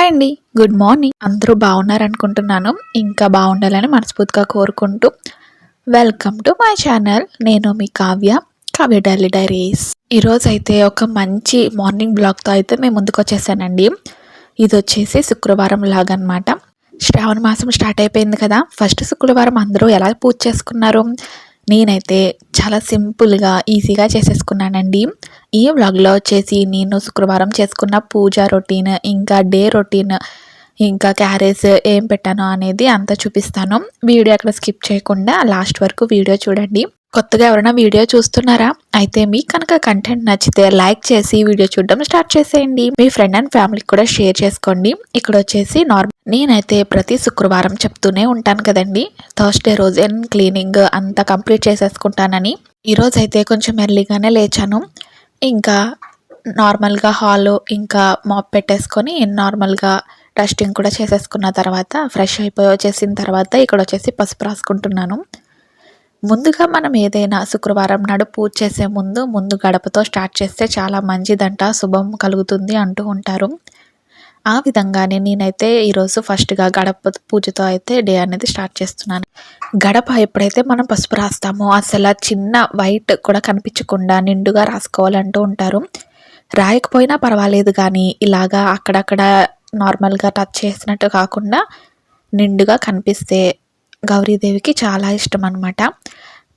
Hi అండి. Good morning. అందరూ బాగున్నారనుకుంటున్నాను. ఇంకా బాగుండాలని మనస్ఫూర్తిగా కోరుకుంటూ వెల్కమ్ టు మై ఛానల్. నేను మీ కావ్య డైలీ డైరీస్. ఈరోజైతే ఒక మంచి మార్నింగ్ బ్లాగ్తో అయితే మేము ముందుకు వచ్చేసానండి. ఇది వచ్చేసి శుక్రవారం లాగనమాట. శ్రావణ మాసం స్టార్ట్ అయిపోయింది కదా. ఫస్ట్ శుక్రవారం అందరూ ఎలా పూజ చేసుకున్నారు? నేనైతే చాలా సింపుల్గా ఈజీగా చేసేసుకున్నానండి. ఈ వ్లాగ్లో వచ్చేసి నేను శుక్రవారం చేసుకున్న పూజ రొటీన్, ఇంకా డే రొటీన్, ఇంకా క్యారేజ్ ఏం పెట్టానో అనేది అంతా చూపిస్తాను. వీడియో అక్కడ స్కిప్ చేయకుండా లాస్ట్ వరకు వీడియో చూడండి. కొత్తగా ఎవరైనా వీడియో చూస్తున్నారా? అయితే మీకు కనుక కంటెంట్ నచ్చితే లైక్ చేసి వీడియో చూడడం స్టార్ట్ చేసేయండి. మీ ఫ్రెండ్ అండ్ ఫ్యామిలీకి కూడా షేర్ చేసుకోండి. ఇక్కడ వచ్చేసి నేనైతే ప్రతి శుక్రవారం చెప్తూనే ఉంటాను కదండి, థర్స్డే రోజు క్లీనింగ్ అంతా కంప్లీట్ చేసేసుకుంటానని. ఈరోజు అయితే కొంచెం ఎర్లీగానే లేచాను. ఇంకా నార్మల్గా హాల్ ఇంకా మాప్ పెట్టేసుకొని నార్మల్గా డస్టింగ్ కూడా చేసేసుకున్న తర్వాత ఫ్రెష్ అయిపోయి వచ్చేసిన తర్వాత ఇక్కడ వచ్చేసి పసుపు రాసుకుంటున్నాను. ముందుగా మనం ఏదైనా శుక్రవారం నాడు పూజ చేసే ముందు గడపతో స్టార్ట్ చేస్తే చాలా మంచిదంట, శుభం కలుగుతుంది అంటూ ఉంటారు. ఆ విధంగానే నేనైతే ఈరోజు ఫస్ట్గా గడప పూజతో అయితే డే అనేది స్టార్ట్ చేస్తున్నాను. గడప ఎప్పుడైతే మనం పసుపు రాస్తామో అసలు చిన్న వైట్ కూడా కనిపించకుండా నిండుగా రాసుకోవాలంటూ ఉంటారు. రాయకపోయినా పర్వాలేదు, కానీ ఇలాగా అక్కడక్కడ నార్మల్గా టచ్ చేసినట్టు కాకుండా నిండుగా కనిపిస్తే గౌరీదేవికి చాలా ఇష్టం అన్నమాట.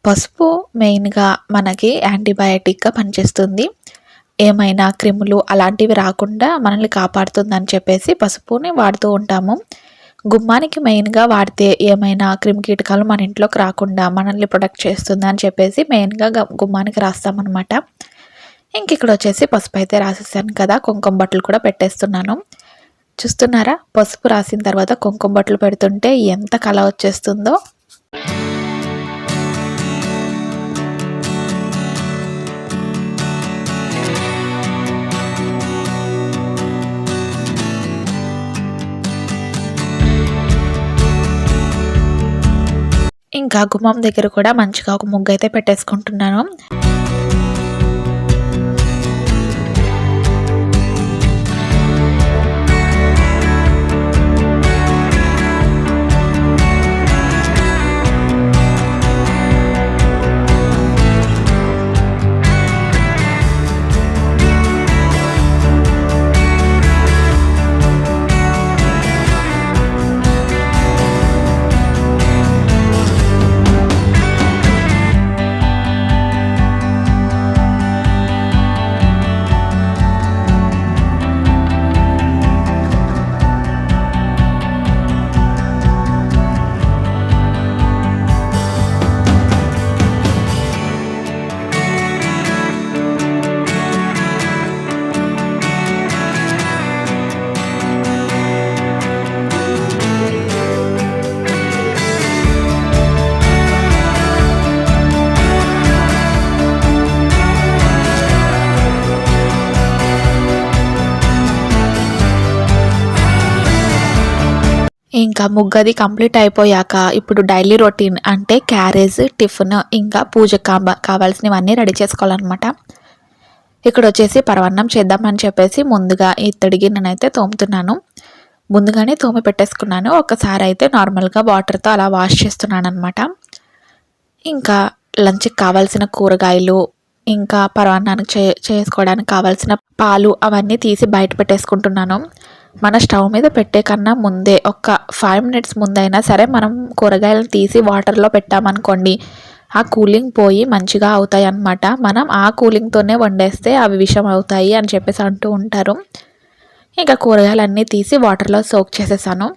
పసుపు మెయిన్గా మనకి యాంటీబయాటిక్గా పనిచేస్తుంది. ఏమైనా క్రిములు అలాంటివి రాకుండా మనల్ని కాపాడుతుందని చెప్పేసి పసుపుని వాడుతూ ఉంటాము. గుమ్మానికి మెయిన్గా వాడితే ఏమైనా క్రిమికీటకాలు మన ఇంట్లోకి రాకుండా మనల్ని ప్రొటెక్ట్ చేస్తుంది అని చెప్పేసి మెయిన్గా గుమ్మానికి రాస్తామన్నమాట. ఇంక ఇక్కడ వచ్చేసి పసుపు అయితే రాసేసాను కదా, కుంకుమ బట్టలు కూడా పెట్టేస్తున్నాను. చూస్తున్నారా, పసుపు రాసిన తర్వాత కుంకుమ బట్టలు పెడుతుంటే ఎంత కళ వచ్చేస్తుందో. ఇంకా గుమ్మం దగ్గర కూడా మంచిగా ఒక ముగ్గు అయితే పెట్టేసుకుంటున్నాను. ఇంకా ముగ్గది కంప్లీట్ అయిపోయాక ఇప్పుడు డైలీ రొటీన్ అంటే క్యారేజ్, టిఫిన్, ఇంకా పూజకు కావాల్సినవన్నీ రెడీ చేసుకోవాలన్నమాట. ఇక్కడ వచ్చేసి పరవన్నం చేద్దామని చెప్పేసి ముందుగా ఇత్తడి గిన్నెనైతే తోముతున్నాను. ముందుగానే తోమి పెట్టేసుకున్నాను. ఒకసారి అయితే నార్మల్గా వాటర్తో అలా వాష్ చేస్తున్నాను అనమాట. ఇంకా లంచ్కి కావాల్సిన కూరగాయలు, ఇంకా పరవాన్నానికి చేసుకోవడానికి కావాల్సిన పాలు అవన్నీ తీసి బయట పెట్టేసుకుంటున్నాను. మన స్టవ్ మీద పెట్టే కన్నా ముందే ఒక 5 minutes ముందైనా సరే మనం కూరగాయలను తీసి వాటర్లో పెట్టామనుకోండి, ఆ కూలింగ్ పోయి మంచిగా అవుతాయి అన్నమాట. మనం ఆ కూలింగ్తోనే వండేస్తే అవి విషం అవుతాయి అని చెప్పేసి అంటూ ఉంటారు. ఇంకా కూరగాయలన్నీ తీసి వాటర్లో సోక్ చేసేసాను.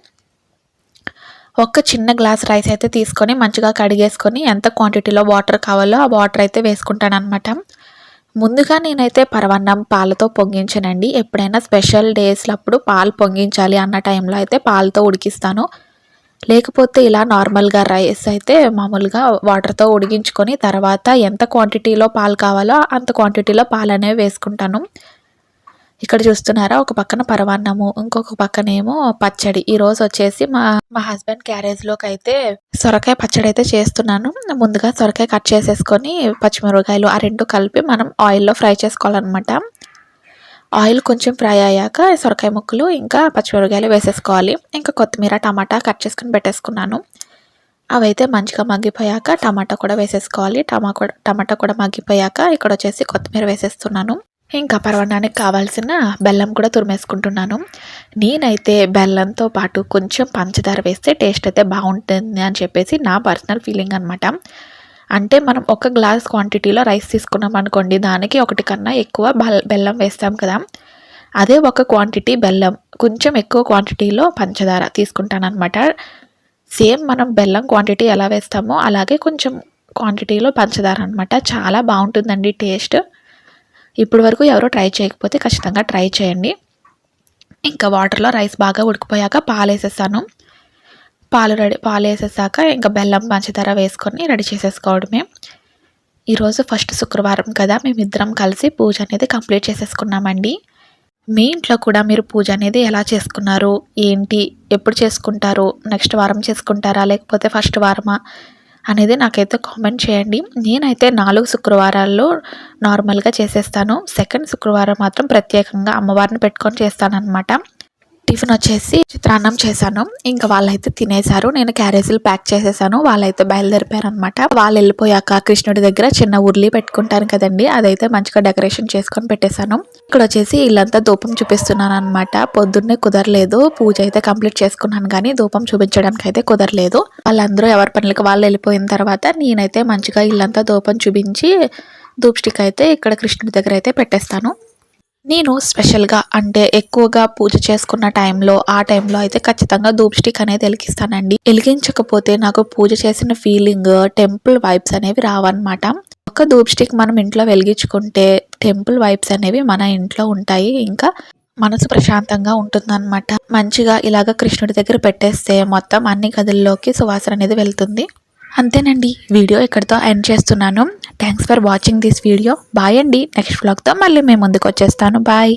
ఒక చిన్న గ్లాస్ రైస్ అయితే తీసుకొని మంచిగా కడిగేసుకొని ఎంత క్వాంటిటీలో వాటర్ కావాలో ఆ వాటర్ అయితే వేసుకుంటాను అనమాట. ముందుగా నేనైతే పరవన్నం పాలతో పొంగించానండి. ఎప్పుడైనా స్పెషల్ డేస్లప్పుడు పాలు పొంగించాలి అన్న టైంలో అయితే పాలతో ఉడికిస్తాను. లేకపోతే ఇలా నార్మల్గా రైస్ అయితే మామూలుగా వాటర్తో ఉడికించుకొని తర్వాత ఎంత క్వాంటిటీలో పాలు కావాలో అంత క్వాంటిటీలో పాలు అనేవి వేసుకుంటాను. ఇక్కడ చూస్తున్నారా, ఒక పక్కన పరవాన్నము, ఇంకొక పక్కనేమో పచ్చడి. ఈరోజు వచ్చేసి మా హస్బెండ్ క్యారేజ్లోకి అయితే సొరకాయ పచ్చడి అయితే చేస్తున్నాను. ముందుగా సొరకాయ కట్ చేసేసుకొని పచ్చిమిరపకాయలు ఆ రెండు కలిపి మనం ఆయిల్లో ఫ్రై చేసుకోవాలన్నమాట. ఆయిల్ కొంచెం ఫ్రై అయ్యాక సొరకాయ ముక్కలు ఇంకా పచ్చిమిరపకాయలు వేసేసుకోవాలి. ఇంకా కొత్తిమీర టమాటా కట్ చేసుకుని పెట్టేసుకున్నాను. అవైతే మంచిగా మగ్గిపోయాక టమాటా కూడా వేసేసుకోవాలి. టమాటా కూడా మగ్గిపోయాక ఇక్కడ వచ్చేసి కొత్తిమీర వేసేస్తున్నాను. ఇంకా పరమాన్నానికి కావాల్సిన బెల్లం కూడా తురిమేసుకుంటున్నాను. నేనైతే బెల్లంతో పాటు కొంచెం పంచదార వేస్తే టేస్ట్ అయితే బాగుంటుంది అని చెప్పేసి నా పర్సనల్ ఫీలింగ్ అనమాట. అంటే మనం ఒక గ్లాస్ క్వాంటిటీలో రైస్ తీసుకున్నాం అనుకోండి, దానికి 1 కన్నా ఎక్కువ బెల్లం వేస్తాం కదా. అదే ఒక క్వాంటిటీ బెల్లం, కొంచెం ఎక్కువ క్వాంటిటీలో పంచదార తీసుకుంటానమాట. సేమ్ మనం బెల్లం క్వాంటిటీ ఎలా వేస్తామో అలాగే కొంచెం క్వాంటిటీలో పంచదార అనమాట. చాలా బాగుంటుందండి టేస్ట్. ఇప్పుడు వరకు ఎవరో ట్రై చేయకపోతే ఖచ్చితంగా ట్రై చేయండి. ఇంకా వాటర్లో రైస్ బాగా ఉడికిపోయాక పాలు వేసేసాను. పాలు వేసేసాక ఇంకా బెల్లం పంచదార వేసుకొని రెడీ చేసేసుకోవడమే. ఈరోజు ఫస్ట్ శుక్రవారం కదా, మేమిద్దరం కలిసి పూజ అనేది కంప్లీట్ చేసేసుకున్నామండి. మీ ఇంట్లో కూడా మీరు పూజ అనేది ఎలా చేసుకున్నారు, ఏంటి, ఎప్పుడు చేసుకుంటారు, నెక్స్ట్ వారం చేసుకుంటారా లేకపోతే ఫస్ట్ వారమా అనేది నాకైతే కామెంట్ చేయండి. నేనైతే 4 శుక్రవారాల్లో నార్మల్గా చేసేస్తాను. సెకండ్ శుక్రవారం మాత్రం ప్రత్యేకంగా అమ్మవారిని పెట్టుకొని చేస్తానన్నమాట. టిఫిన్ వచ్చేసి చిత్రాన్నం చేశాను. ఇంకా వాళ్ళైతే తినేశారు. నేను క్యారేజీలు ప్యాక్ చేసేసాను. వాళ్ళైతే బయలుదేరిపోయారు అనమాట. వాళ్ళు వెళ్ళిపోయాక కృష్ణుడి దగ్గర చిన్న ఉర్లి పెట్టుకుంటాను కదండి, అదైతే మంచిగా డెకరేషన్ చేసుకొని పెట్టేశాను. ఇక్కడ వచ్చేసి ఇల్లంతా ధూపం చూపిస్తున్నాను అనమాట. పొద్దున్నే కుదరలేదు, పూజ అయితే కంప్లీట్ చేసుకున్నాను కానీ ధూపం చూపించడానికి అయితే కుదరలేదు. వాళ్ళందరూ ఎవరి పనులకి వాళ్ళు వెళ్ళిపోయిన తర్వాత నేనైతే మంచిగా ఇల్లంతా ధూపం చూపించి ధూప్ స్టిక్ అయితే ఇక్కడ కృష్ణుడి దగ్గర అయితే పెట్టేస్తాను. నేను స్పెషల్గా అంటే ఎక్కువగా పూజ చేసుకున్న ఆ టైంలో అయితే ఖచ్చితంగా ధూప్ స్టిక్ అనేది వెలిగిస్తానండి. వెలిగించకపోతే నాకు పూజ చేసిన ఫీలింగ్, టెంపుల్ వైబ్స్ అనేవి రావన్నమాట. ఒక ధూప్ స్టిక్ మనం ఇంట్లో వెలిగించుకుంటే టెంపుల్ వైబ్స్ అనేవి మన ఇంట్లో ఉంటాయి. ఇంకా మనసు ప్రశాంతంగా ఉంటుందన్నమాట. మంచిగా ఇలాగ కృష్ణుడి దగ్గర పెట్టేస్తే మొత్తం అన్ని గదుల్లోకి సువాసన అనేది వెళ్తుంది. అంతేనండి, వీడియో ఇక్కడితో ఎండ్ చేస్తున్నాను. Thanks for watching this video. Bye అండి. నెక్స్ట్ వ్లాగ్తో మళ్ళీ మేము ముందుకు వచ్చేస్తాను. బాయ్.